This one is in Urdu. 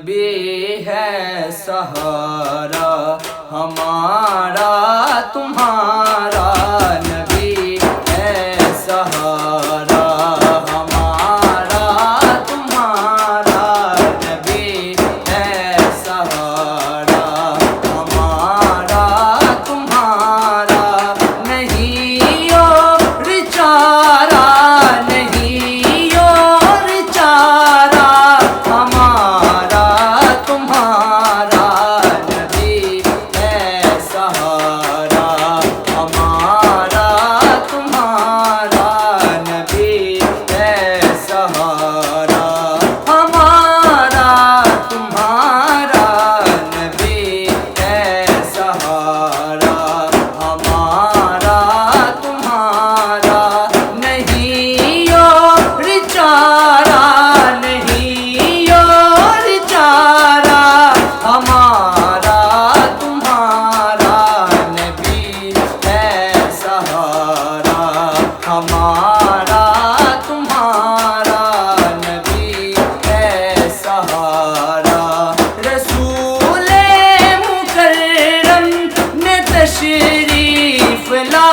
نبی ہے سہارا ہمارا تمہارا، نبی ہے سہارا ہمارا تمہارا، نبی ہے سہارا ہمارا تمہارا، نہیں اور چارہ نہیں اور چارہ ہمارا تمہارا، نبی ہے سہارا ہمارا تمہارا، نبی ہے سہارا ہمارا تمہارا، نبی ہے سہارا ہمارا تمہارا، نہیں اور چارہ نہیں اور چارہ ہمارا تمہارا، نبی ہے سہارا ہمارا تمہارا، نبی ہے سہارا۔ رسول مکرم نے تشریف لا